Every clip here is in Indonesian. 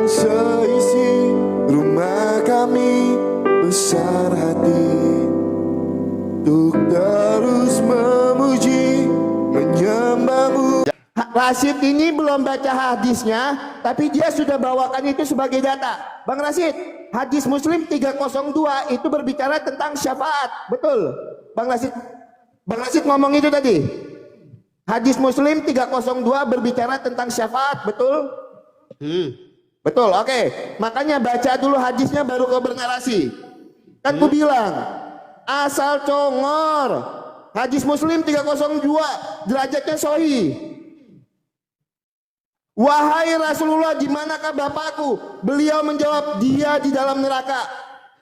seisi rumah kami besar hati untuk terus memuji menyembahmu. Rasid ini belum baca hadisnya, tapi dia sudah bawakan itu sebagai data. Bang Rasid, hadis Muslim 302 itu berbicara tentang syafaat, betul? Bang Rasid ngomong itu tadi. Hadis Muslim 302 berbicara tentang syafaat, betul? Betul, oke. Makanya baca dulu hadisnya baru kau bernarasi. Kan ku bilang, asal congor. Hadis Muslim 302 derajatnya sahih. Wahai Rasulullah, di manakah bapakku? Beliau menjawab, dia di dalam neraka.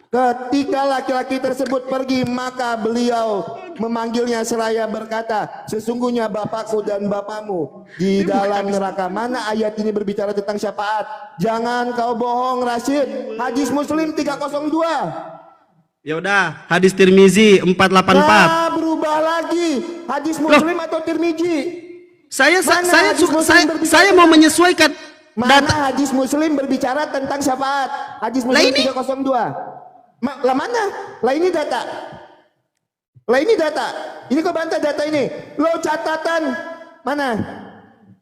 Ketika laki-laki tersebut pergi, maka beliau memanggilnya seraya berkata, sesungguhnya bapakku dan bapakmu di dalam neraka. Mana ayat ini berbicara tentang syafaat? Jangan kau bohong, Rasid. Hadis Muslim 302. Ya udah, hadis Tirmizi 484. Nah, berubah lagi. Hadis Muslim atau Tirmizi? Saya mau menyesuaikan. Mana hadis Muslim berbicara tentang syafaat? Hadis Muslim 302. Lah mana? Lah ini data. Lah ini data. Ini kok bantah data ini? Lo catatan mana?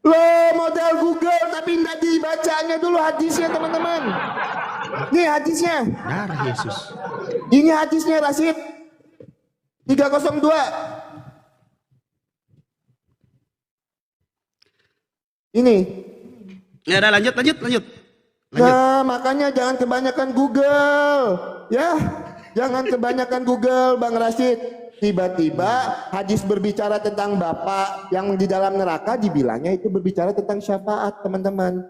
Lo model Google tapi tidak dibacanya dulu hadisnya, teman-teman. Nih hadisnya. Darah Yesus. Ini hadisnya, Rasid 302. Ini. Ya udah, lanjut. Nah, makanya jangan kebanyakan Google, ya. Jangan kebanyakan Google, Bang Rasid. Tiba-tiba hadis berbicara tentang bapak yang di dalam neraka, dibilangnya itu berbicara tentang syafaat, teman-teman.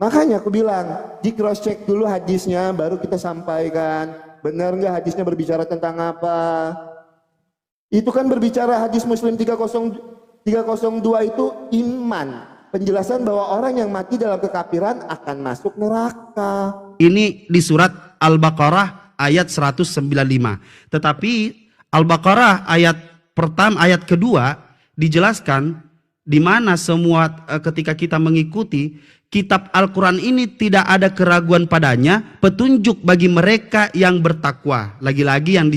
Makanya aku bilang, di cross check dulu hadisnya, baru kita sampaikan. Benar nggak hadisnya berbicara tentang apa? Itu kan berbicara hadis Muslim 302 itu iman. Penjelasan bahwa orang yang mati dalam kekafiran akan masuk neraka. Ini di surat Al-Baqarah ayat 195. Tetapi Al-Baqarah ayat pertama, ayat kedua dijelaskan di mana semua ketika kita mengikuti kitab Al-Quran ini tidak ada keraguan padanya, petunjuk bagi mereka yang bertakwa. Lagi-lagi yang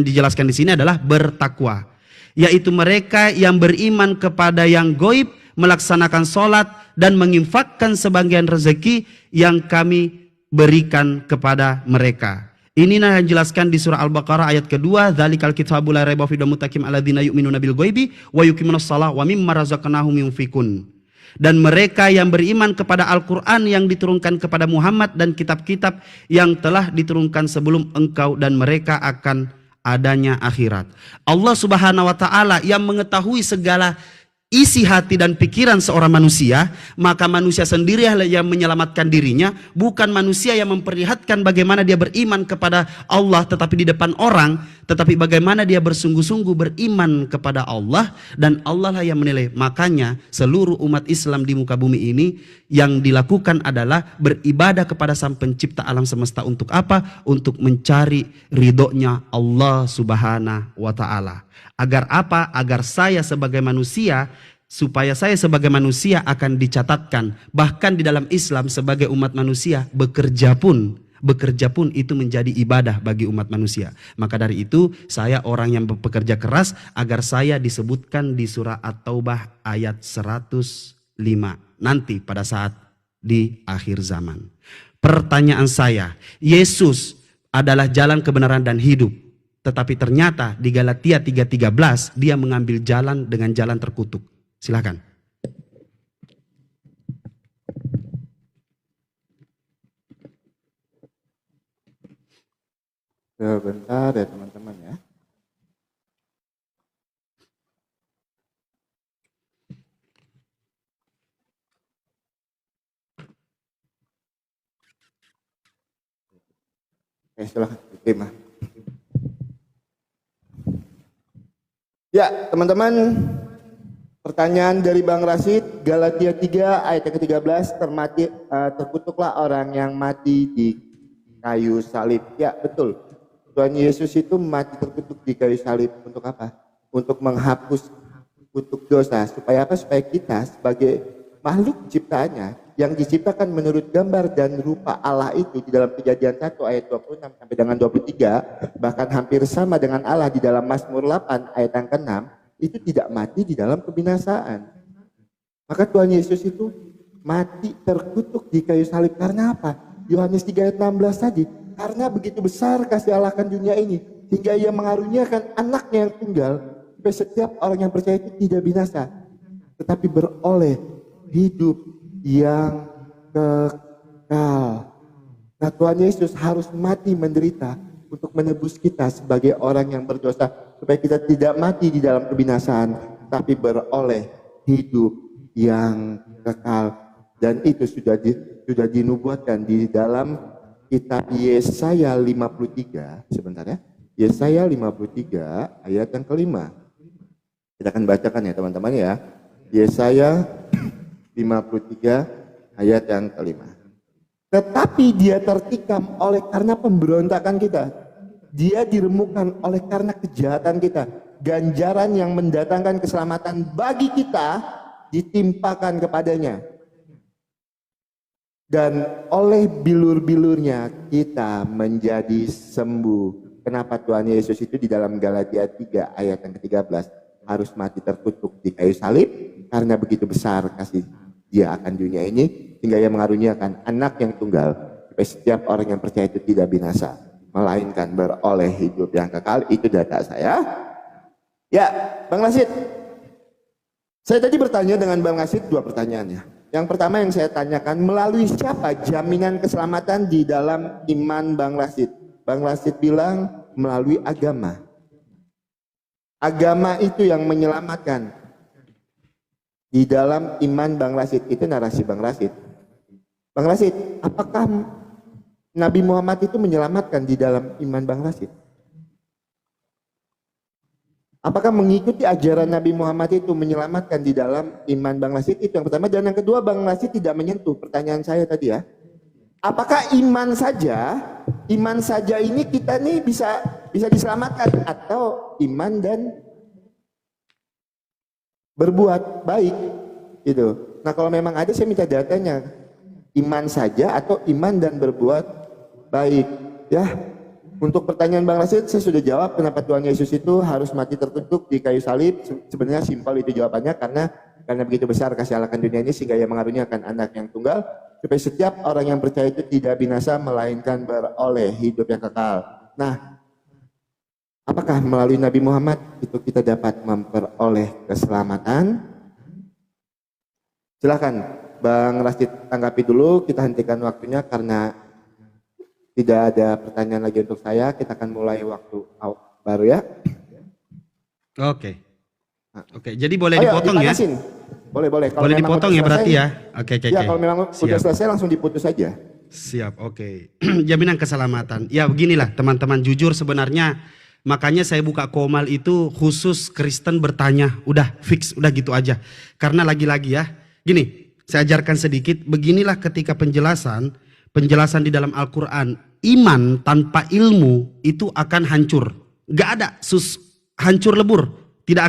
dijelaskan di sini adalah bertakwa, yaitu mereka yang beriman kepada yang goib, melaksanakan sholat dan menginfakkan sebagian rezeki yang kami berikan kepada mereka. Inilah yang dijelaskan di surah Al-Baqarah ayat kedua, dzalikal kitabu la raiba fihi muttaqim alladzina yu'minuna bil ghaibi wa yuqimunas shalah wa mimma razaqnahum yunfikun. Dan mereka yang beriman kepada Al-Quran yang diturunkan kepada Muhammad dan kitab-kitab yang telah diturunkan sebelum engkau, dan mereka akan adanya akhirat. Allah Subhanahu wa taala yang mengetahui segala isi hati dan pikiran seorang manusia, maka manusia sendirilah yang menyelamatkan dirinya, bukan manusia yang memperlihatkan bagaimana dia beriman kepada Allah tetapi di depan orang, tetapi bagaimana dia bersungguh-sungguh beriman kepada Allah, dan Allah lah yang menilai. Makanya seluruh umat Islam di muka bumi ini yang dilakukan adalah beribadah kepada Sang Pencipta alam semesta. Untuk apa? Untuk mencari ridhonya Allah Subhanahu wa taala. Agar apa? Agar saya sebagai manusia, supaya saya sebagai manusia akan dicatatkan. Bahkan di dalam Islam sebagai umat manusia, bekerja pun itu menjadi ibadah bagi umat manusia. Maka dari itu saya orang yang bekerja keras agar saya disebutkan di surah At-Taubah ayat 105 nanti pada saat di akhir zaman. Pertanyaan saya, Yesus adalah jalan kebenaran dan hidup. Tetapi ternyata di Galatia 3:13 dia mengambil jalan dengan jalan terkutuk. Silakan. Sebentar ya teman-teman ya. Oke, silakan diterima. Ya, teman-teman, pertanyaan dari Bang Rasid, Galatia 3 ayat yang ke-13, terkutuklah orang yang mati di kayu salib. Ya, betul. Tuhan Yesus itu mati terkutuk di kayu salib. Untuk apa? Untuk menghapus kutuk dosa. Supaya apa? Supaya kita sebagai makhluk ciptaannya yang diciptakan menurut gambar dan rupa Allah itu di dalam Kejadian 1 ayat 26 sampai dengan 23, bahkan hampir sama dengan Allah di dalam Mazmur 8 ayat yang ke-6, itu tidak mati di dalam kebinasaan. Maka Tuhan Yesus itu mati terkutuk di kayu salib karena apa? Yohanes 3 ayat 16 tadi, karena begitu besar kasih Allah akan dunia ini, hingga ia mengaruniakan anaknya yang tunggal, supaya setiap orang yang percaya itu tidak binasa, tetapi beroleh hidup yang kekal. Nah, Tuhan Yesus harus mati menderita untuk menebus kita sebagai orang yang berdosa, supaya kita tidak mati di dalam kebinasaan, tapi beroleh hidup yang kekal. Dan itu sudah dinubuatkan di dalam kitab Yesaya 53. Sebentar ya. Yesaya 53 ayat yang kelima. Kita akan bacakan ya teman-teman ya. Yesaya 53 ayat yang kelima. Tetapi dia tertikam oleh karena pemberontakan kita. Dia diremukkan oleh karena kejahatan kita. Ganjaran yang mendatangkan keselamatan bagi kita ditimpakan kepadanya. Dan oleh bilur-bilurnya kita menjadi sembuh. Kenapa Tuhan Yesus itu di dalam Galatia 3 ayat yang ke-13 harus mati terkutuk di kayu salib? Karena begitu besar kasih dia akan dunia ini, hingga ia mengaruniakan anak yang tunggal, supaya setiap orang yang percaya itu tidak binasa, melainkan beroleh hidup yang kekal. Itu data saya. Ya, Bang Rasid. Saya tadi bertanya dengan Bang Rasid dua pertanyaan ya. Yang pertama yang saya tanyakan, melalui siapa jaminan keselamatan di dalam iman Bang Rasid? Bang Rasid bilang melalui agama. Agama itu yang menyelamatkan. Di dalam iman Bang Rasid, itu narasi Bang Rasid. Bang Rasid, apakah Nabi Muhammad itu menyelamatkan di dalam iman Bang Rasid? Apakah mengikuti ajaran Nabi Muhammad itu menyelamatkan di dalam iman Bang Rasid? Itu yang pertama. Dan yang kedua, Bang Rasid tidak menyentuh pertanyaan saya tadi ya. Apakah iman saja ini kita nih bisa diselamatkan, atau iman dan berbuat baik gitu. Nah, kalau memang ada, saya minta datanya. Iman saja atau iman dan berbuat baik ya. Untuk pertanyaan Bang Rasid saya sudah jawab kenapa Tuhan Yesus itu harus mati terkutuk di kayu salib. Sebenarnya simpel itu jawabannya, karena begitu besar kasih Allah akan dunia ini, sehingga ia mengaruniakan anak yang tunggal, supaya setiap orang yang percaya itu tidak binasa, melainkan beroleh hidup yang kekal. Nah, apakah melalui Nabi Muhammad itu kita dapat memperoleh keselamatan? Silakan Bang Rasid tanggapi dulu. Kita hentikan waktunya karena tidak ada pertanyaan lagi untuk saya. Kita akan mulai waktu baru ya. Oke. Oke, jadi boleh dipotong ya? Boleh. Kalau boleh dipotong ya berarti ya? Oke. Ya, kalau memang sudah selesai langsung diputus saja. Siap, oke. Jaminan keselamatan. Ya beginilah teman-teman, jujur sebenarnya makanya saya buka Komal itu khusus Kristen bertanya. Udah fix, udah gitu aja. Karena lagi-lagi ya, gini, saya ajarkan sedikit. Beginilah ketika penjelasan di dalam Al-Quran, iman tanpa ilmu itu akan hancur. Gak ada, hancur lebur. Tidak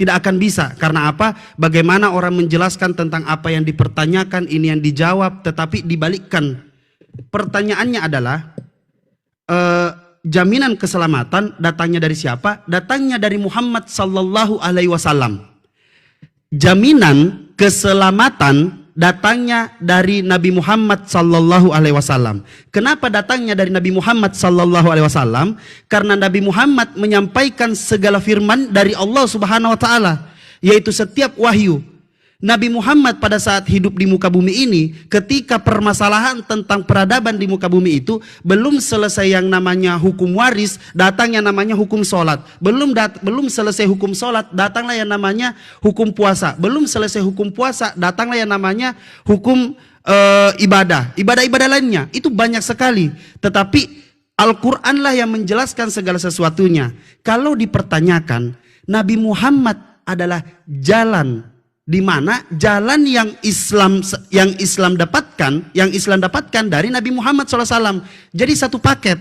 akan bisa. Karena apa? Bagaimana orang menjelaskan tentang apa yang dipertanyakan, ini yang dijawab, tetapi dibalikkan. Pertanyaannya adalah, jaminan keselamatan datangnya dari siapa? Datangnya dari Muhammad sallallahu alaihi wasallam. Jaminan keselamatan datangnya dari Nabi Muhammad sallallahu alaihi wasallam. Kenapa datangnya dari Nabi Muhammad sallallahu alaihi wasallam? Karena Nabi Muhammad menyampaikan segala firman dari Allah Subhanahu wa taala, yaitu setiap wahyu. Nabi Muhammad pada saat hidup di muka bumi ini, ketika permasalahan tentang peradaban di muka bumi itu belum selesai yang namanya hukum waris, datang yang namanya hukum sholat. Belum selesai hukum sholat, datanglah yang namanya hukum puasa. Belum selesai hukum puasa, datanglah yang namanya hukum ibadah lainnya. Itu banyak sekali. Tetapi Al-Quranlah yang menjelaskan segala sesuatunya. Kalau dipertanyakan, Nabi Muhammad adalah jalan, di mana jalan yang Islam dapatkan dari Nabi Muhammad SAW. Jadi satu paket.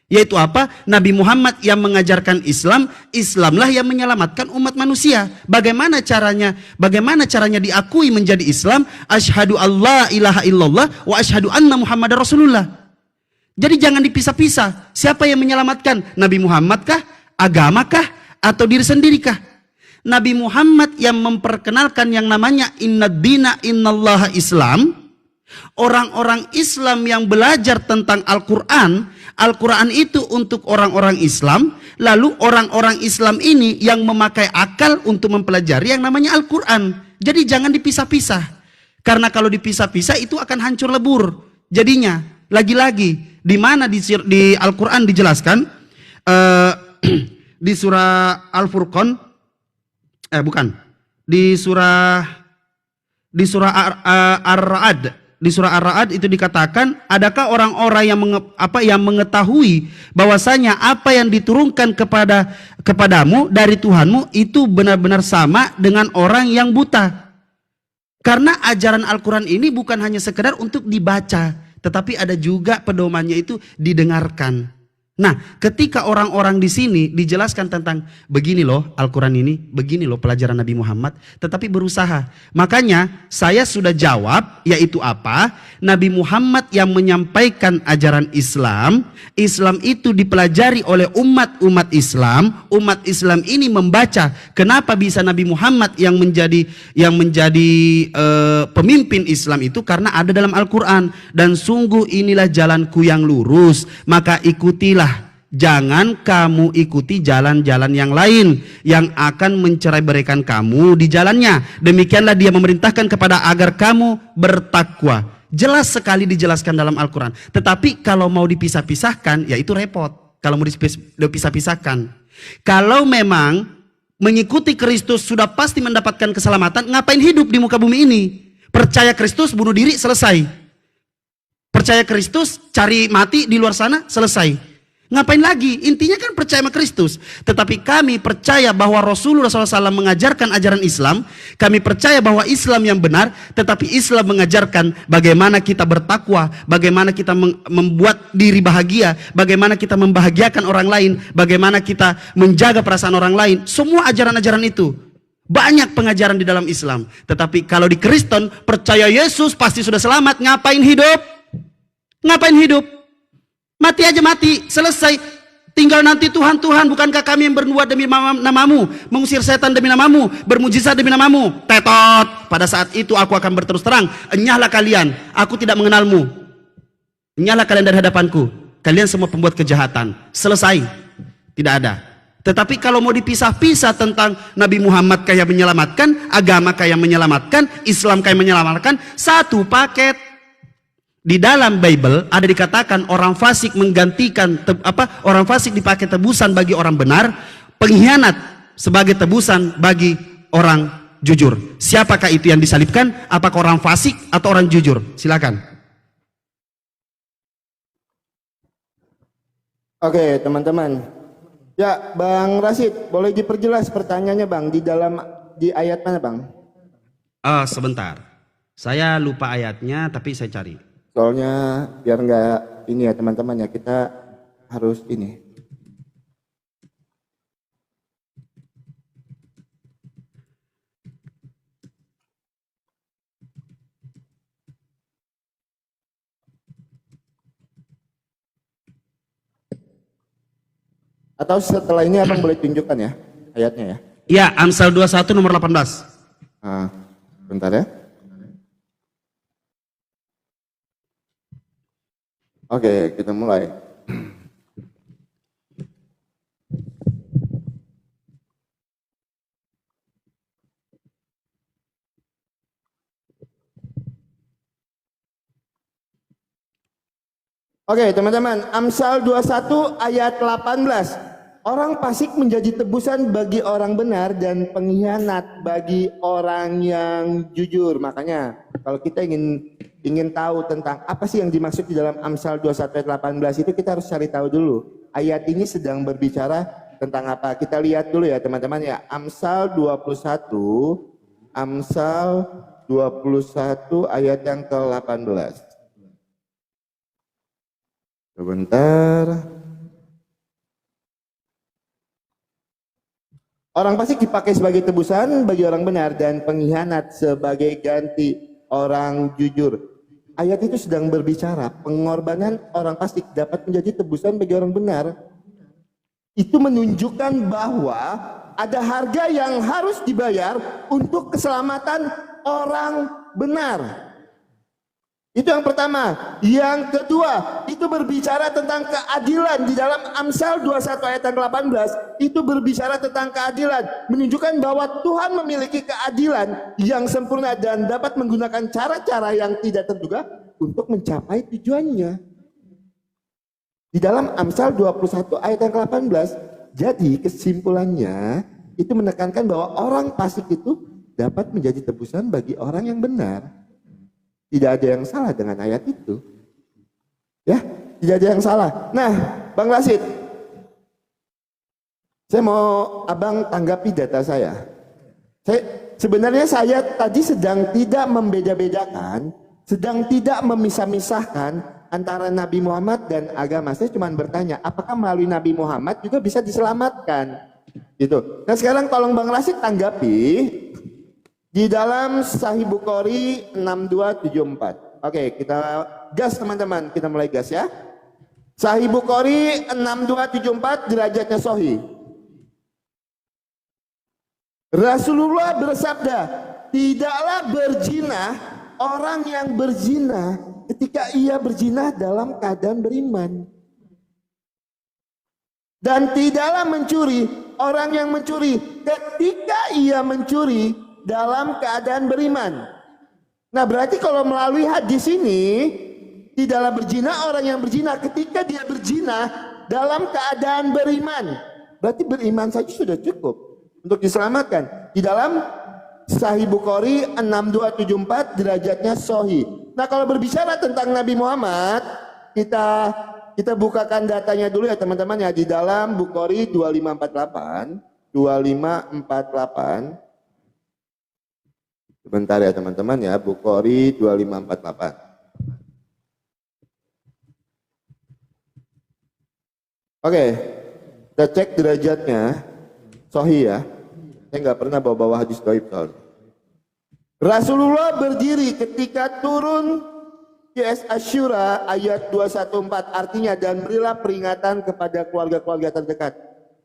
Yaitu apa? Nabi Muhammad yang mengajarkan Islam, Islamlah yang menyelamatkan umat manusia. Bagaimana caranya? Bagaimana caranya diakui menjadi Islam? Asyhadu alla ilaha illallah wa asyhadu anna Muhammadar Rasulullah. Jadi jangan dipisah-pisah. Siapa yang menyelamatkan? Nabi Muhammad kah? Agama kah? Atau diri sendiri kah? Nabi Muhammad yang memperkenalkan yang namanya innad dina innallaha Islam. Orang-orang Islam yang belajar tentang Al-Quran, Al-Quran itu untuk orang-orang Islam, lalu orang-orang Islam ini yang memakai akal untuk mempelajari yang namanya Al-Quran. Jadi jangan dipisah-pisah, karena kalau dipisah-pisah itu akan hancur lebur. Jadinya, lagi-lagi, di mana di Al-Quran dijelaskan, di surah Al-Furqan, bukan, di surah Ar-Ra'd. Di surah Ar-Ra'd itu dikatakan, adakah orang-orang yang mengetahui bahwasanya apa yang diturunkan kepadamu dari Tuhanmu itu benar-benar sama dengan orang yang buta. Karena ajaran Al-Quran ini bukan hanya sekedar untuk dibaca, tetapi ada juga pedomannya itu didengarkan. Nah, ketika orang-orang di sini dijelaskan tentang begini loh Al-Quran ini, begini loh pelajaran Nabi Muhammad, tetapi berusaha. Makanya saya sudah jawab, yaitu apa? Nabi Muhammad yang menyampaikan ajaran Islam, Islam itu dipelajari oleh umat Islam ini membaca. Kenapa bisa Nabi Muhammad yang menjadi pemimpin Islam itu? Karena ada dalam Al-Quran. Dan sungguh inilah jalanku yang lurus, maka ikutilah. Jangan kamu ikuti jalan-jalan yang lain yang akan mencerai-beraikan kamu di jalannya. Demikianlah dia memerintahkan kepada agar kamu bertakwa. Jelas sekali dijelaskan dalam Al-Quran. Tetapi kalau mau dipisah-pisahkan, ya itu repot. Kalau mau dipisah-pisahkan. Kalau memang mengikuti Kristus sudah pasti mendapatkan keselamatan, ngapain hidup di muka bumi ini? Percaya Kristus, bunuh diri, selesai. Percaya Kristus, cari mati di luar sana, selesai. Ngapain lagi? Intinya kan percaya sama Kristus. Tetapi kami percaya bahwa Rasulullah SAW mengajarkan ajaran Islam. Kami percaya bahwa Islam yang benar. Tetapi Islam mengajarkan bagaimana kita bertakwa, bagaimana kita membuat diri bahagia, bagaimana kita membahagiakan orang lain, bagaimana kita menjaga perasaan orang lain. Semua ajaran-ajaran itu banyak pengajaran di dalam Islam. Tetapi kalau di Kristen percaya Yesus pasti sudah selamat. Ngapain hidup? Ngapain hidup? Mati aja mati, selesai. Tinggal nanti Tuhan, bukankah kami yang bernubuat demi namamu, mengusir setan demi namamu, bermujizat demi namamu? Tetot. Pada saat itu aku akan berterus terang, enyahlah kalian, aku tidak mengenalmu. Enyahlah kalian dari hadapanku, kalian semua pembuat kejahatan. Selesai. Tidak ada. Tetapi kalau mau dipisah-pisah tentang Nabi Muhammad kayak menyelamatkan, agama kayak menyelamatkan, Islam kayak menyelamatkan, satu paket. Di dalam Bible ada dikatakan orang fasik menggantikan orang fasik dipakai tebusan bagi orang benar, pengkhianat sebagai tebusan bagi orang jujur. Siapakah itu yang disalibkan? Apakah orang fasik atau orang jujur? Silakan. Oke, teman-teman. Ya, Bang Rasid, boleh diperjelas pertanyaannya, Bang, di ayat mana, Bang? Sebentar. Saya lupa ayatnya tapi saya cari. Soalnya biar nggak ini ya teman-teman ya, kita harus ini. Atau setelah ini abang boleh tunjukkan ya ayatnya ya? Ya, Amsal 21 nomor 18. Bentar ya. Oke, kita mulai. Oke, teman-teman, Amsal 21 ayat 18. Orang fasik menjadi tebusan bagi orang benar dan pengkhianat bagi orang yang jujur. Makanya kalau kita ingin tahu tentang apa sih yang dimaksud di dalam Amsal 21 ayat 18 itu, kita harus cari tahu dulu. Ayat ini sedang berbicara tentang apa? Kita lihat dulu ya teman-teman ya. Amsal 21 ayat yang ke-18. Sebentar. Orang fasik dipakai sebagai tebusan bagi orang benar dan pengkhianat sebagai ganti orang jujur. Ayat itu sedang berbicara pengorbanan orang fasik dapat menjadi tebusan bagi orang benar. Itu menunjukkan bahwa ada harga yang harus dibayar untuk keselamatan orang benar. Itu yang pertama. Yang kedua, itu berbicara tentang keadilan. Di dalam Amsal 21 ayat yang ke-18, itu berbicara tentang keadilan. Menunjukkan bahwa Tuhan memiliki keadilan yang sempurna dan dapat menggunakan cara-cara yang tidak terduga untuk mencapai tujuannya. Di dalam Amsal 21 ayat yang ke-18, jadi kesimpulannya itu menekankan bahwa orang fasik itu dapat menjadi tebusan bagi orang yang benar. Tidak ada yang salah dengan ayat itu. Ya, tidak ada yang salah. Nah, Bang Rasid, saya mau Abang tanggapi data saya. Sebenarnya saya tadi sedang tidak membeda-bedakan, sedang tidak memisah-misahkan antara Nabi Muhammad dan agama. Saya cuma bertanya, apakah melalui Nabi Muhammad juga bisa diselamatkan? Gitu. Nah, sekarang tolong Bang Rasid tanggapi. Di dalam Sahih Bukhari 6274. Oke, kita gas teman-teman, kita mulai gas ya. Sahih Bukhari 6274 derajatnya sahih. Rasulullah bersabda, tidaklah berzina orang yang berzina ketika ia berzina dalam keadaan beriman. Dan tidaklah mencuri orang yang mencuri ketika ia mencuri dalam keadaan beriman. Nah, berarti kalau melalui hadis ini, tidaklah berzina orang yang berzina ketika dia berzina dalam keadaan beriman. Berarti beriman saja sudah cukup untuk diselamatkan. Di dalam Sahih Bukhari 6274 derajatnya sahih. Nah, kalau berbicara tentang Nabi Muhammad, kita bukakan datanya dulu ya teman-teman ya, di dalam Bukhari 2548. Sebentar ya teman-teman ya, Bukhari 2548. Oke, kita cek derajatnya sahih ya. Saya nggak pernah bawa-bawa hadis dhaif soalnya. Rasulullah berdiri ketika turun Qiyas Asyura ayat 214, artinya dan berilah peringatan kepada keluarga-keluarga terdekat.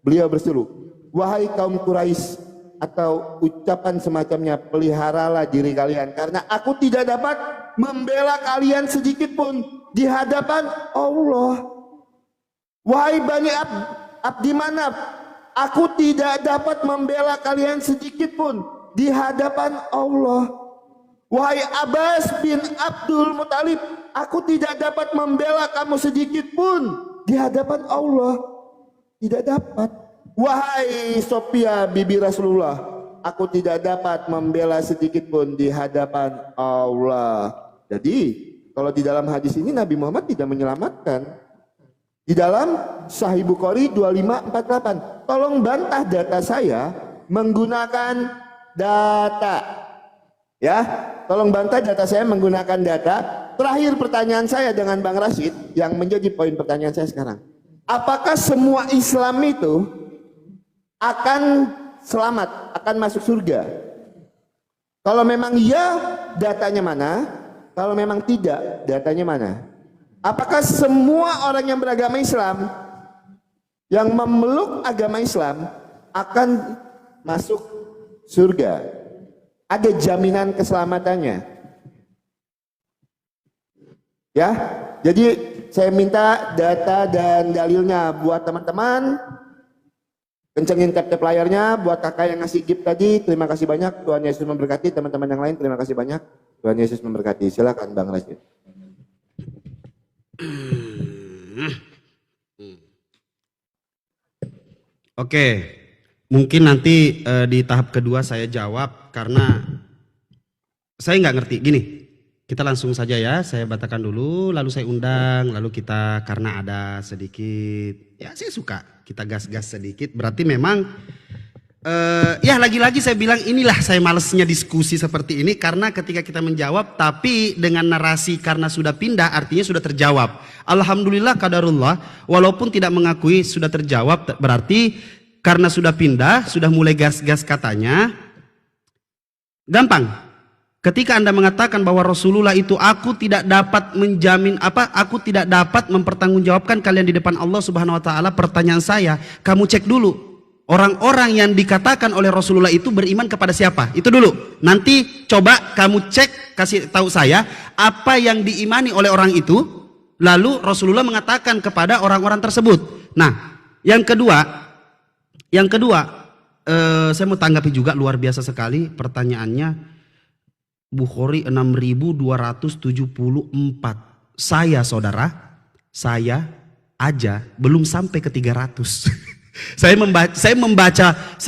Beliau berseru, wahai kaum Quraisy, atau ucapan semacamnya, peliharalah diri kalian karena aku tidak dapat membela kalian sedikit pun di hadapan Allah. Wahai Bani Abdi Manaf, aku tidak dapat membela kalian sedikit pun di hadapan Allah. Wahai Abbas bin Abdul Muthalib, aku tidak dapat membela kamu sedikit pun di hadapan Allah. Tidak dapat. Wahai Sophia bibi Rasulullah, aku tidak dapat membela sedikit pun di hadapan Allah. Jadi kalau di dalam hadis ini Nabi Muhammad tidak menyelamatkan. Di dalam Sahih Bukhari 2548, tolong bantah data saya menggunakan data. Ya, tolong bantah data saya menggunakan data. Terakhir pertanyaan saya dengan Bang Rasid yang menjadi poin pertanyaan saya sekarang. Apakah semua Islam itu akan selamat, akan masuk surga? Kalau memang iya, datanya mana? Kalau memang tidak, datanya mana? Apakah semua orang yang beragama Islam, yang memeluk agama Islam, akan masuk surga? Ada jaminan keselamatannya? Ya, jadi saya minta data dan dalilnya buat teman-teman. Kencengin tap-tap layarnya buat kakak yang ngasih gift tadi. Terima kasih banyak. Tuhan Yesus memberkati. Teman-teman yang lain terima kasih banyak. Tuhan Yesus memberkati. Silakan Bang Rasid. Oke, mungkin nanti di tahap kedua saya jawab karena saya nggak ngerti. Gini, kita langsung saja ya. Saya bacakan dulu, lalu saya undang, lalu kita karena ada sedikit, ya saya suka kita gas-gas sedikit. Berarti memang ya lagi-lagi saya bilang inilah saya malesnya diskusi seperti ini karena ketika kita menjawab tapi dengan narasi karena sudah pindah artinya sudah terjawab. Alhamdulillah qadarullah, walaupun tidak mengakui sudah terjawab berarti karena sudah pindah, sudah mulai gas-gas katanya. Gampang. Ketika Anda mengatakan bahwa Rasulullah itu aku tidak dapat menjamin aku tidak dapat mempertanggungjawabkan kalian di depan Allah Subhanahu wa taala, pertanyaan saya, kamu cek dulu. Orang-orang yang dikatakan oleh Rasulullah itu beriman kepada siapa? Itu dulu. Nanti coba kamu cek, kasih tahu saya apa yang diimani oleh orang itu. Lalu Rasulullah mengatakan kepada orang-orang tersebut. Nah, yang kedua, saya mau tanggapi juga, luar biasa sekali pertanyaannya. Bukhari 6274. Saya saudara, saya aja belum sampai ke 300. Saya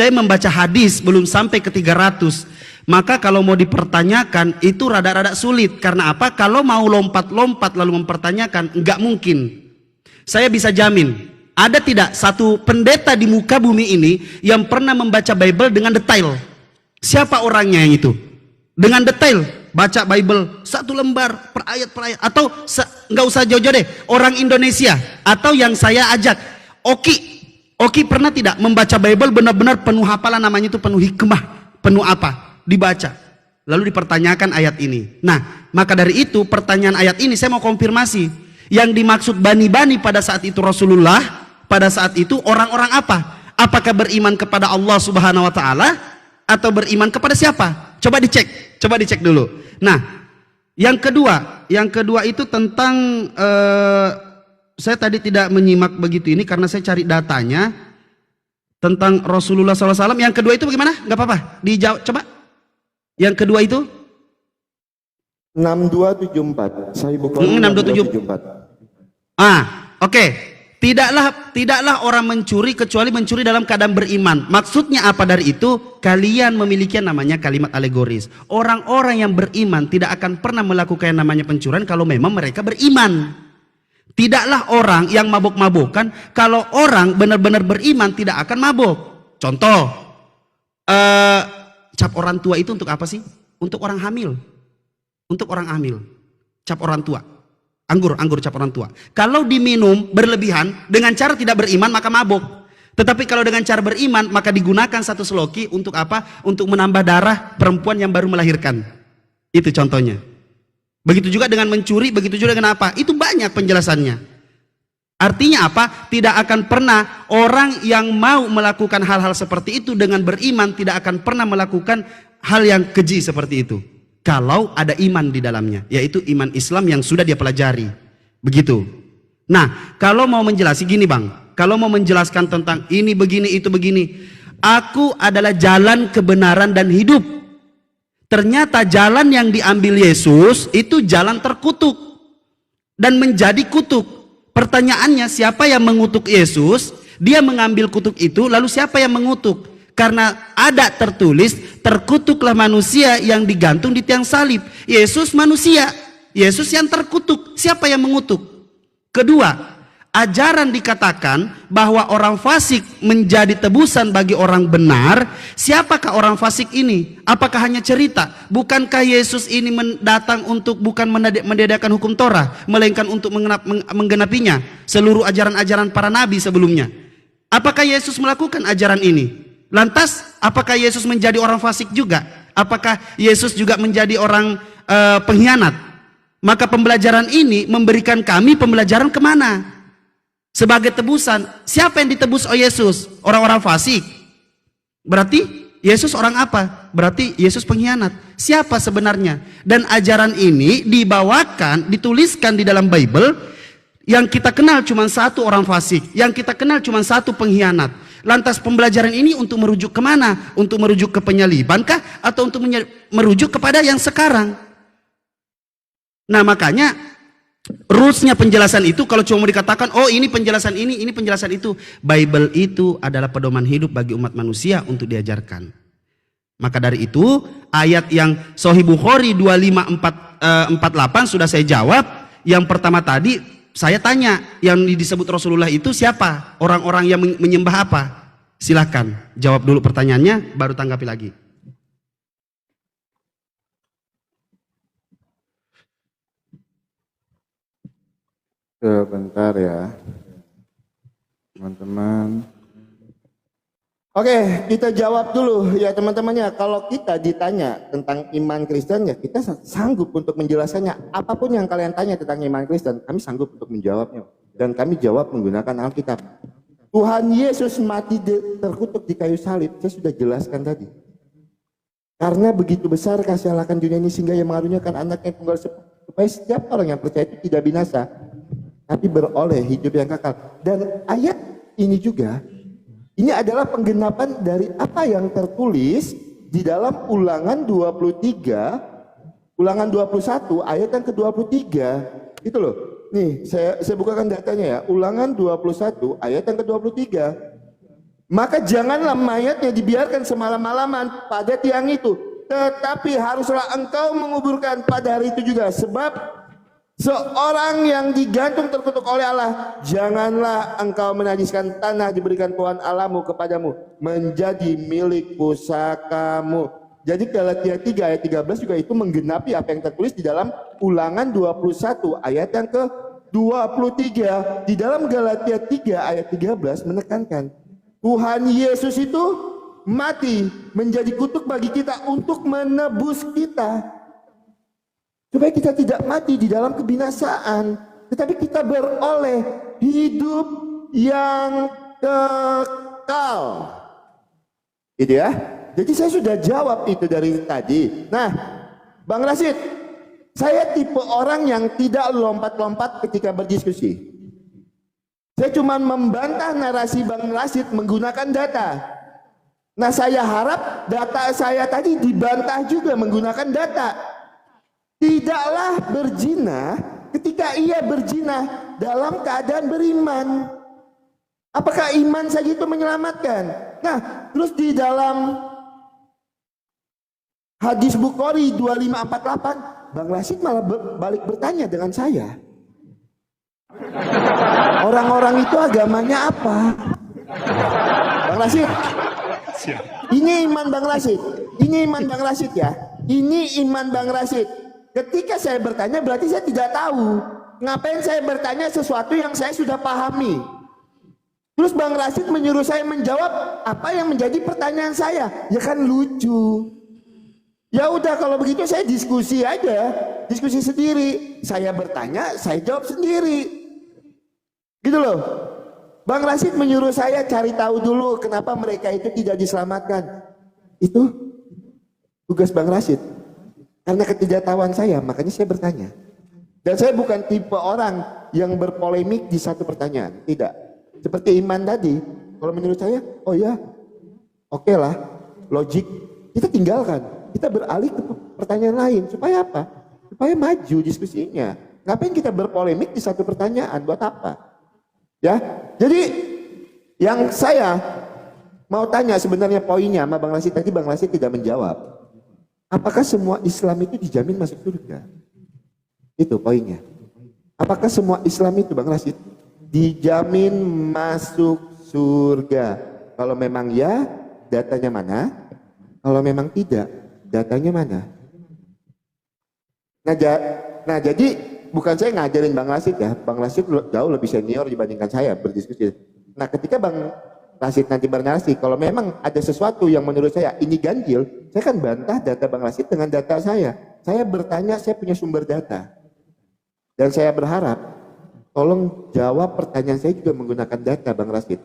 membaca hadis belum sampai ke 300. Maka kalau mau dipertanyakan itu rada-rada sulit. Karena apa? Kalau mau lompat-lompat lalu mempertanyakan, enggak mungkin. Saya bisa jamin, ada tidak satu pendeta di muka bumi ini yang pernah membaca Bible dengan detail? Siapa orangnya yang itu? Dengan detail baca Bible satu lembar per ayat per ayat. Atau enggak usah jauh-jauh deh, orang Indonesia atau yang saya ajak, Oki pernah tidak membaca Bible benar-benar penuh hafalan, namanya itu penuh hikmah, penuh apa? Dibaca. Lalu dipertanyakan ayat ini. Nah, maka dari itu pertanyaan ayat ini saya mau konfirmasi. Yang dimaksud bani-bani pada saat itu Rasulullah, pada saat itu orang-orang apa? Apakah beriman kepada Allah Subhanahu wa taala atau beriman kepada siapa? Coba dicek dulu. Nah, yang kedua itu tentang saya tadi tidak menyimak begitu ini karena saya cari datanya tentang Rasulullah SAW. Yang kedua itu bagaimana? Gak apa-apa, dijawab coba. Yang kedua itu 6274. Sahih Bukhari 6274. Oke. Tidaklah orang mencuri kecuali mencuri dalam keadaan beriman. Maksudnya apa dari itu? Kalian memiliki yang namanya kalimat alegoris. Orang-orang yang beriman tidak akan pernah melakukan yang namanya pencurian kalau memang mereka beriman. Tidaklah orang yang mabuk-mabukan, kalau orang benar-benar beriman tidak akan mabuk. Contoh, cap orang tua itu untuk apa sih? Untuk orang hamil. Untuk orang hamil, cap orang tua. Anggur cap orang tua. Kalau diminum berlebihan dengan cara tidak beriman maka mabuk. Tetapi kalau dengan cara beriman maka digunakan satu seloki untuk apa? Untuk menambah darah perempuan yang baru melahirkan. Itu contohnya. Begitu juga dengan mencuri, begitu juga dengan apa? Itu banyak penjelasannya. Artinya apa? Tidak akan pernah orang yang mau melakukan hal-hal seperti itu dengan beriman tidak akan pernah melakukan hal yang keji seperti itu. Kalau ada iman di dalamnya, yaitu iman Islam yang sudah dia pelajari. Begitu. Nah, kalau mau menjelaskan gini Bang, kalau mau menjelaskan tentang ini begini, itu begini. Aku adalah jalan kebenaran dan hidup. Ternyata jalan yang diambil Yesus itu jalan terkutuk dan menjadi kutuk. Pertanyaannya, siapa yang mengutuk Yesus? Dia mengambil kutuk itu, lalu siapa yang mengutuk? Karena ada tertulis, terkutuklah manusia yang digantung di tiang salib. Yesus manusia, Yesus yang terkutuk. Siapa yang mengutuk? Kedua, ajaran dikatakan bahwa orang fasik menjadi tebusan bagi orang benar. Siapakah orang fasik ini? Apakah hanya cerita? Bukankah Yesus ini datang untuk bukan mendedahkan hukum Torah, melainkan untuk menggenapinya seluruh ajaran-ajaran para nabi sebelumnya? Apakah Yesus melakukan ajaran ini? Lantas apakah Yesus menjadi orang fasik juga? Apakah Yesus juga menjadi orang pengkhianat? Maka pembelajaran ini memberikan kami pembelajaran kemana? Sebagai tebusan, siapa yang ditebus oleh Yesus? Orang-orang fasik. Berarti Yesus orang apa? Berarti Yesus pengkhianat. Siapa sebenarnya? Dan ajaran ini dibawakan, dituliskan di dalam Bible. Yang kita kenal cuma satu orang fasik, yang kita kenal cuma satu pengkhianat. Lantas pembelajaran ini untuk merujuk kemana? Untuk merujuk ke penyalibankah? Atau untuk merujuk kepada yang sekarang? Nah makanya rulesnya penjelasan itu kalau cuma mau dikatakan oh ini penjelasan ini penjelasan itu, Bible itu adalah pedoman hidup bagi umat manusia untuk diajarkan. Maka dari itu ayat yang Sahih Bukhari 25448 sudah saya jawab. Yang pertama tadi saya tanya, yang disebut Rasulullah itu siapa? Orang-orang yang menyembah apa? Silahkan jawab dulu pertanyaannya baru tanggapi lagi. Sebentar ya, teman-teman. Oke, kita jawab dulu ya teman-temannya. Kalau kita ditanya tentang iman Kristen ya kita sanggup untuk menjelaskannya. Apapun yang kalian tanya tentang iman Kristen, kami sanggup untuk menjawabnya. Dan kami jawab menggunakan Alkitab. Tuhan Yesus mati terkutuk di kayu salib. Saya sudah jelaskan tadi. Karena begitu besar kasih Allah akan dunia ini sehingga ia mengaruniakan anaknya tunggal supaya setiap orang yang percaya itu tidak binasa, tapi beroleh hidup yang kekal. Dan ayat ini juga, ini adalah penggenapan dari apa yang tertulis di dalam Ulangan 23, Ulangan 21 ayat yang ke-23. Gitu loh. Nih, saya bukakan datanya ya. Ulangan 21 ayat yang ke-23. Maka janganlah mayatnya dibiarkan semalam-malaman pada tiang itu, tetapi haruslah engkau menguburkan pada hari itu juga, sebab seorang yang digantung terkutuk oleh Allah, janganlah engkau menajiskan tanah diberikan Tuhan Allahmu kepadamu menjadi milik pusakamu. Jadi Galatia 3 ayat 13 juga itu menggenapi apa yang tertulis di dalam Ulangan 21 ayat yang ke-23. Di dalam Galatia 3 ayat 13 menekankan Tuhan Yesus itu mati menjadi kutuk bagi kita untuk menebus kita, supaya kita tidak mati di dalam kebinasaan, tetapi kita beroleh hidup yang kekal. Gitu ya. Jadi saya sudah jawab itu dari tadi. Nah, Bang Rasid, saya tipe orang yang tidak lompat-lompat ketika berdiskusi. Saya cuma membantah narasi Bang Rasid menggunakan data. Nah, saya harap data saya tadi dibantah juga menggunakan data. Tidaklah berzina ketika ia berzina dalam keadaan beriman. Apakah iman saja itu menyelamatkan? Nah, terus di dalam hadis Bukhari 2548, Bang Rasid malah balik bertanya dengan saya. Orang-orang itu agamanya apa? Bang Rasid, ini iman Bang Rasid. Ini iman Bang Rasid ya. Ini iman Bang Rasid. Ketika saya bertanya berarti saya tidak tahu. Ngapain saya bertanya sesuatu yang saya sudah pahami? Terus Bang Rasid menyuruh saya menjawab apa yang menjadi pertanyaan saya. Ya kan lucu. Ya udah kalau begitu saya diskusi aja. Diskusi sendiri. Saya bertanya, saya jawab sendiri. Gitu loh. Bang Rasid menyuruh saya cari tahu dulu kenapa mereka itu tidak diselamatkan. Itu tugas Bang Rasid. Karena ketidaktahuan saya, makanya saya bertanya. Dan saya bukan tipe orang yang berpolemik di satu pertanyaan. Tidak. Seperti iman tadi. Kalau menurut saya, oh ya, oke lah, logik. Kita tinggalkan. Kita beralih ke pertanyaan lain. Supaya apa? Supaya maju diskusinya. Ngapain kita berpolemik di satu pertanyaan? Buat apa? Ya, jadi yang saya mau tanya sebenarnya poinnya sama Bang Rasid tadi, Bang Rasid tidak menjawab. Apakah semua Islam itu dijamin masuk surga? Itu poinnya. Apakah semua Islam itu Bang Rasid dijamin masuk surga? Kalau memang ya, datanya mana? Kalau memang tidak, datanya mana? Nah jadi bukan saya ngajarin Bang Rasid ya. Bang Rasid jauh lebih senior dibandingkan saya berdiskusi. Nah ketika Bang Rasid nanti bernarasi, kalau memang ada sesuatu yang menurut saya ini ganjil, saya kan bantah data Bang Rasid dengan data saya. Saya bertanya, saya punya sumber data. Dan saya berharap, tolong jawab pertanyaan saya juga menggunakan data Bang Rasid.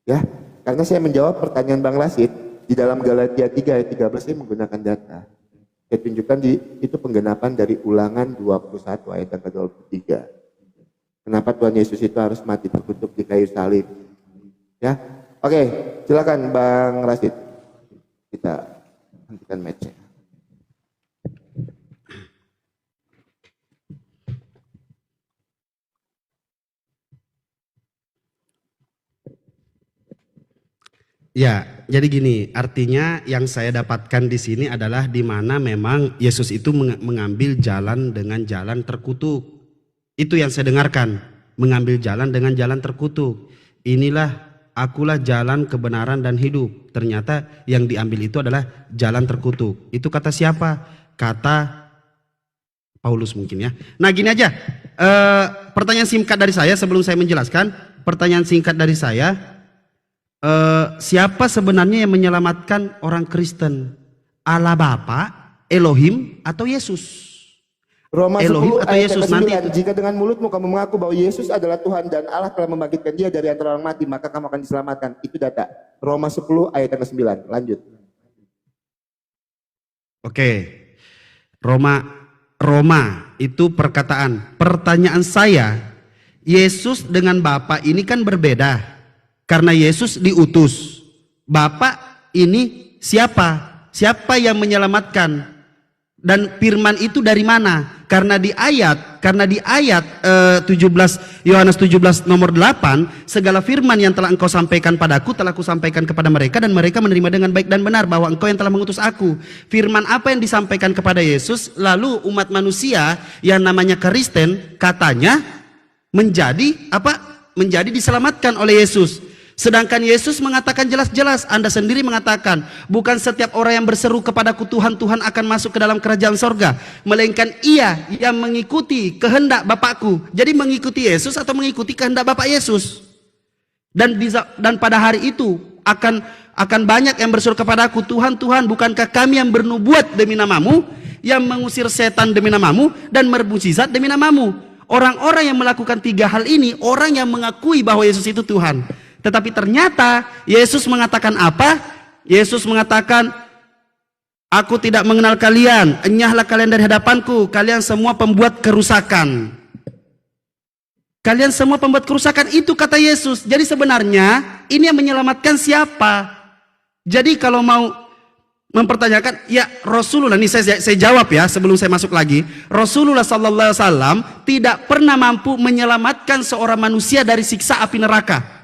Ya, karena saya menjawab pertanyaan Bang Rasid di dalam Galatia 3 ayat 13 saya menggunakan data. Saya tunjukkan itu penggenapan dari Ulangan 21 ayat yang ke-23. Kenapa Tuhan Yesus itu harus mati terkutuk di kayu salib? Ya, oke, silakan Bang Rasid. Kita hentikan match-nya. Ya, jadi gini, artinya yang saya dapatkan di sini adalah di mana memang Yesus itu mengambil jalan dengan jalan terkutuk. Itu yang saya dengarkan, mengambil jalan dengan jalan terkutuk. Inilah akulah jalan kebenaran dan hidup. Ternyata yang diambil itu adalah jalan terkutuk. Itu kata siapa? Kata Paulus mungkin ya. Nah gini aja, pertanyaan singkat dari saya sebelum saya menjelaskan. Pertanyaan singkat dari saya. siapa sebenarnya yang menyelamatkan orang Kristen? Allah Bapa, Elohim, atau Yesus? Roma Elohim 10 atau ayat Yesus? yang Nanti ke-9, jika dengan mulutmu kamu mengaku bahwa Yesus adalah Tuhan dan Allah telah membangkitkan dia dari antara orang mati, maka kamu akan diselamatkan. Itu data. Roma 10 ayat yang ke-9. Lanjut. Oke. Roma itu perkataan. Pertanyaan saya, Yesus dengan Bapa ini kan berbeda. Karena Yesus diutus. Bapa ini siapa? Siapa yang menyelamatkan? Dan firman itu dari mana? Karena di ayat 17 Yohanes 17 nomor 8, segala firman yang telah engkau sampaikan padaku telah kusampaikan kepada mereka dan mereka menerima dengan baik dan benar bahwa engkau yang telah mengutus aku. Firman apa yang disampaikan kepada Yesus, lalu umat manusia yang namanya Kristen katanya menjadi apa? Menjadi diselamatkan oleh Yesus. Sedangkan Yesus mengatakan jelas-jelas, Anda sendiri mengatakan, bukan setiap orang yang berseru kepadaku Tuhan, Tuhan akan masuk ke dalam kerajaan sorga, melainkan ia yang mengikuti kehendak Bapakku. Jadi mengikuti Yesus atau mengikuti kehendak Bapak Yesus. Dan pada hari itu akan banyak yang berseru kepadaku, Tuhan, Tuhan, bukankah kami yang bernubuat demi namamu, yang mengusir setan demi namamu, dan bermukjizat demi namamu. Orang-orang yang melakukan tiga hal ini, orang yang mengakui bahwa Yesus itu Tuhan. Tetapi ternyata Yesus mengatakan apa? Yesus mengatakan, aku tidak mengenal kalian, enyahlah kalian dari hadapanku, kalian semua pembuat kerusakan. Kalian semua pembuat kerusakan, itu kata Yesus. Jadi sebenarnya ini yang menyelamatkan siapa? Jadi kalau mau mempertanyakan, ya Rasulullah, ini saya jawab ya sebelum saya masuk lagi. Rasulullah sallallahu alaihi wasallam tidak pernah mampu menyelamatkan seorang manusia dari siksa api neraka.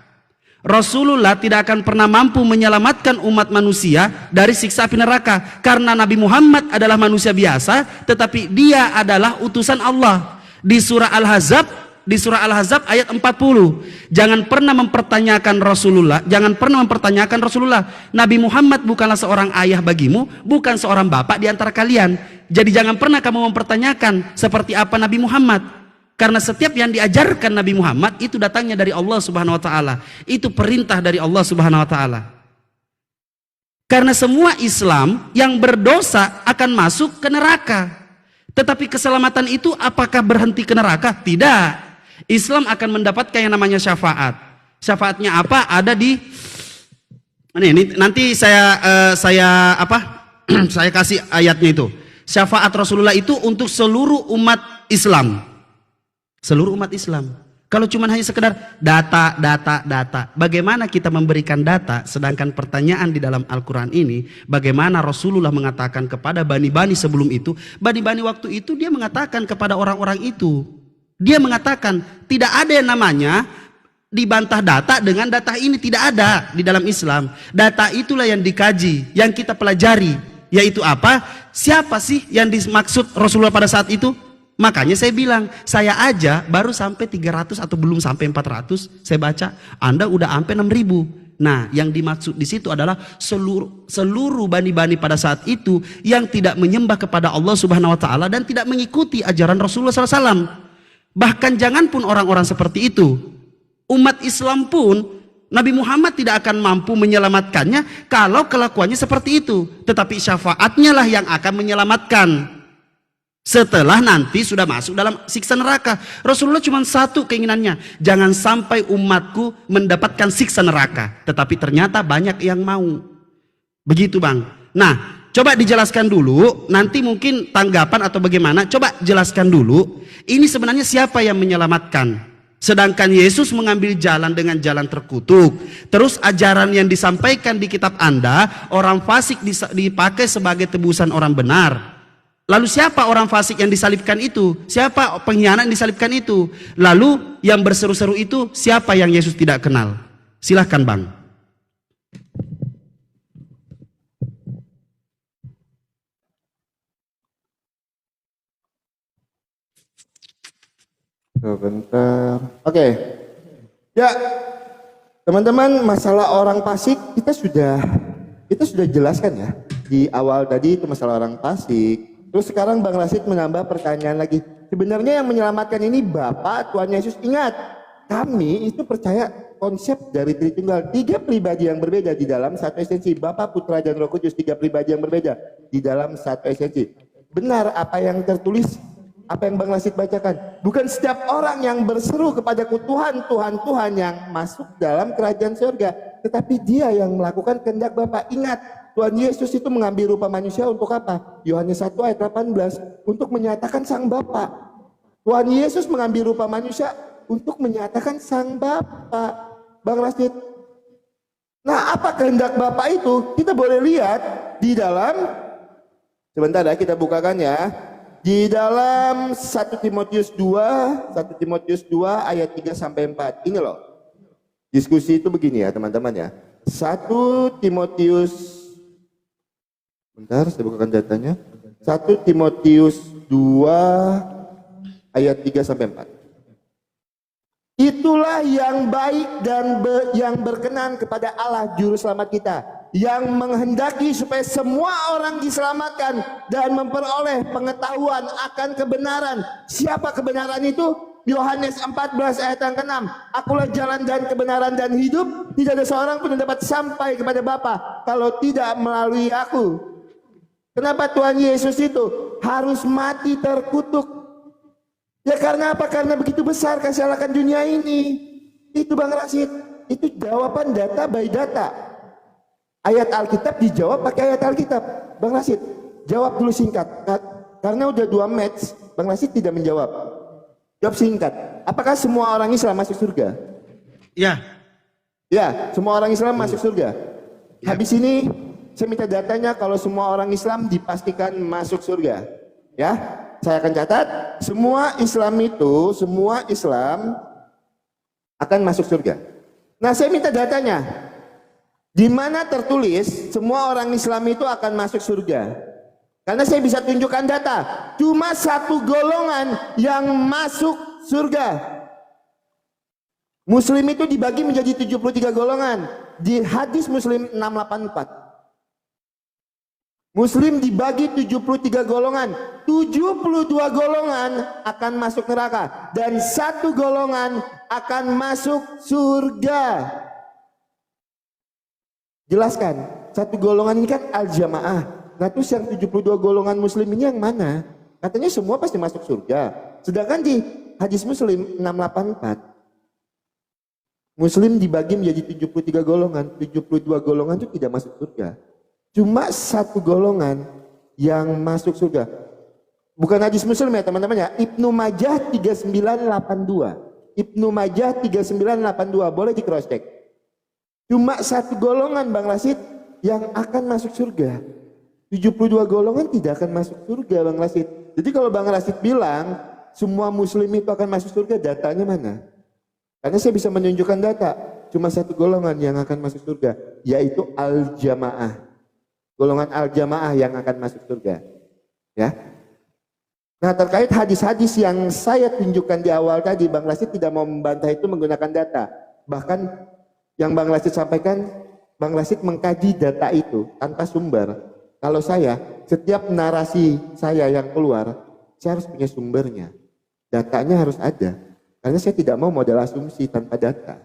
Rasulullah tidak akan pernah mampu menyelamatkan umat manusia dari siksa api neraka, karena Nabi Muhammad adalah manusia biasa, tetapi dia adalah utusan Allah. Di surah Al-Ahzab ayat 40, jangan pernah mempertanyakan Rasulullah, Nabi Muhammad bukanlah seorang ayah bagimu, bukan seorang bapak di antara kalian. Jadi jangan pernah kamu mempertanyakan seperti apa Nabi Muhammad. Karena setiap yang diajarkan Nabi Muhammad itu datangnya dari Allah Subhanahu wa taala. Itu perintah dari Allah Subhanahu wa taala. Karena semua Islam yang berdosa akan masuk ke neraka. Tetapi keselamatan itu apakah berhenti ke neraka? Tidak. Islam akan mendapatkan yang namanya syafaat. Syafaatnya apa? Ada di ini nanti saya saya kasih ayatnya itu. Syafaat Rasulullah itu untuk seluruh umat Islam. Seluruh umat Islam. Kalau cuma hanya sekedar data, bagaimana kita memberikan data, sedangkan pertanyaan di dalam Al-Quran ini, bagaimana Rasulullah mengatakan kepada bani-bani sebelum itu, bani-bani waktu itu dia mengatakan kepada orang-orang itu, dia mengatakan tidak ada yang namanya dibantah data dengan data ini, tidak ada di dalam Islam. Data itulah yang dikaji, yang kita pelajari, yaitu apa? Siapa sih yang dimaksud Rasulullah pada saat itu? Makanya saya bilang, saya aja baru sampai 300 atau belum sampai 400, saya baca, Anda udah sampai 6.000. Nah, yang dimaksud di situ adalah seluruh bani-bani pada saat itu yang tidak menyembah kepada Allah Subhanahu wa taala dan tidak mengikuti ajaran Rasulullah SAW. Bahkan janganpun orang-orang seperti itu, umat Islam pun Nabi Muhammad tidak akan mampu menyelamatkannya kalau kelakuannya seperti itu. Tetapi syafaatnya lah yang akan menyelamatkan. Setelah nanti sudah masuk dalam siksa neraka. Rasulullah cuma satu keinginannya, jangan sampai umatku mendapatkan siksa neraka. Tetapi ternyata banyak yang mau. Begitu Bang. Nah, coba dijelaskan dulu, nanti mungkin tanggapan atau bagaimana, coba jelaskan dulu. Ini sebenarnya siapa yang menyelamatkan? Sedangkan Yesus mengambil jalan dengan jalan terkutuk. Terus ajaran yang disampaikan di kitab Anda, orang fasik dipakai sebagai tebusan orang benar. Lalu siapa orang fasik yang disalibkan itu? Siapa pengkhianat yang disalibkan itu? Lalu yang berseru-seru itu siapa yang Yesus tidak kenal? Silahkan Bang. Sebentar. Oke. Ya, teman-teman, masalah orang fasik kita sudah jelaskan ya di awal tadi, itu masalah orang fasik. Terus sekarang Bang Rasid menambah pertanyaan lagi. Sebenarnya yang menyelamatkan ini Bapak Tuhan Yesus. Ingat, kami itu percaya konsep dari Tritunggal, 3 pribadi yang berbeda di dalam satu esensi, Bapa, Putra, dan Roh Kudus, 3 pribadi yang berbeda di dalam satu esensi. Benar apa yang tertulis, apa yang Bang Lasit bacakan. Bukan setiap orang yang berseru kepadaku Tuhan, Tuhan, Tuhan yang masuk dalam kerajaan surga, tetapi dia yang melakukan kehendak Bapa. Ingat, Tuhan Yesus itu mengambil rupa manusia untuk apa? Yohanes 1 ayat 18, untuk menyatakan Sang Bapa. Tuhan Yesus mengambil rupa manusia untuk menyatakan Sang Bapa. Bang Lasit. Nah, apa kehendak Bapa itu? Kita boleh lihat di dalam, sebentar ya, kita bukakan ya. Di dalam 1 Timotius 2 ayat 3 sampai 4. Ini loh. Diskusi itu begini ya, teman-teman ya. 1 Timotius, bentar, saya bukakan datanya. 1 Timotius 2 ayat 3 sampai 4. Itulah yang baik dan yang berkenan kepada Allah Juru Selamat kita, yang menghendaki supaya semua orang diselamatkan dan memperoleh pengetahuan akan kebenaran. Siapa kebenaran itu? Yohanes 14 ayat yang ke-6. Akulah jalan dan kebenaran dan hidup. Tidak ada seorang pun yang dapat sampai kepada Bapa kalau tidak melalui aku. Kenapa Tuhan Yesus itu harus mati terkutuk? Ya karena apa? Karena begitu besar kasih Allah akan dunia ini. Itu Bang Rasid. Itu jawaban data by data. Ayat Alkitab dijawab pakai ayat Alkitab. Bang Rasid, jawab dulu singkat. Karena udah 2 match, Bang Rasid tidak menjawab. Jawab singkat. Apakah semua orang Islam masuk surga? Ya. Ya, semua orang Islam masuk surga. Ya. Habis ini saya minta datanya kalau semua orang Islam dipastikan masuk surga. Ya, saya akan catat. Semua Islam akan masuk surga. Nah, saya minta datanya. Di mana tertulis semua orang Islam itu akan masuk surga? Karena saya bisa tunjukkan data. Cuma 1 golongan yang masuk surga. Muslim itu dibagi menjadi 73 golongan. Di hadis Muslim 684. Muslim dibagi 73 golongan. 72 golongan akan masuk neraka. Dan 1 golongan akan masuk surga. Jelaskan. 1 golongan ini kan al-jamaah. Nah terus yang 72 golongan Muslim ini yang mana? Katanya semua pasti masuk surga. Sedangkan di hadis Muslim 684. Muslim dibagi menjadi 73 golongan. 72 golongan itu tidak masuk surga. Cuma 1 golongan yang masuk surga. Bukan hadis Muslim ya teman-teman ya. Ibnu Majah 3982. Ibnu Majah 3982. Boleh di cross check. Cuma 1 golongan Bang Rasid yang akan masuk surga. 72 golongan tidak akan masuk surga Bang Rasid. Jadi kalau Bang Rasid bilang semua Muslim itu akan masuk surga, datanya mana? Karena saya bisa menunjukkan data. Cuma 1 golongan yang akan masuk surga, yaitu al-jamaah. Golongan al-jamaah yang akan masuk surga. Ya. Nah terkait hadis-hadis yang saya tunjukkan di awal tadi, Bang Rasid tidak mau membantah itu menggunakan data. Bahkan yang Bang Rasid sampaikan, Bang Rasid mengkaji data itu tanpa sumber. Kalau saya, setiap narasi saya yang keluar, saya harus punya sumbernya. Datanya harus ada. Karena saya tidak mau modal asumsi tanpa data.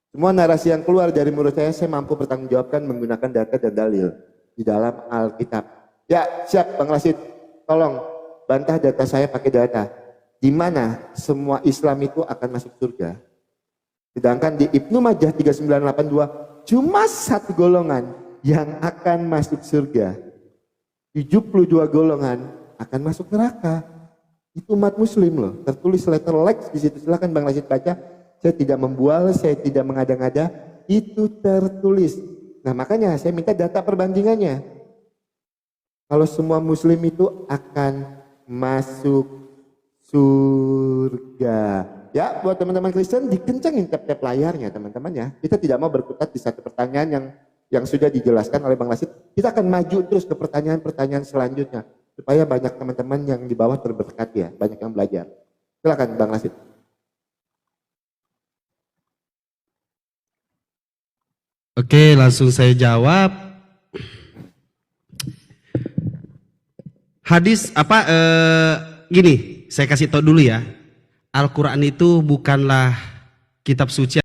Semua narasi yang keluar dari mulut saya mampu bertanggungjawabkan menggunakan data dan dalil di dalam Alkitab. Ya, siap Bang Rasid. Tolong bantah data saya pakai data. Di mana semua Islam itu akan masuk surga. Sedangkan di Ibnu Majah 3982 cuma 1 golongan yang akan masuk surga. 72 golongan akan masuk neraka. Itu umat Muslim loh. Tertulis letter Lex di situ. Silakan Bang Rasid baca. Saya tidak membual, saya tidak mengada-ngada. Itu tertulis. Nah makanya saya minta data perbandingannya. Kalau semua Muslim itu akan masuk surga. Ya buat teman-teman Kristen dikencengin tap-tap layarnya teman-teman ya. Kita tidak mau berkutat di satu pertanyaan yang sudah dijelaskan oleh Bang Rasid. Kita akan maju terus ke pertanyaan-pertanyaan selanjutnya. Supaya banyak teman-teman yang di bawah terberkat ya. Banyak yang belajar. Silakan Bang Rasid. Oke, langsung saya jawab. Hadis gini, saya kasih tahu dulu ya. Al-Quran itu bukanlah kitab suci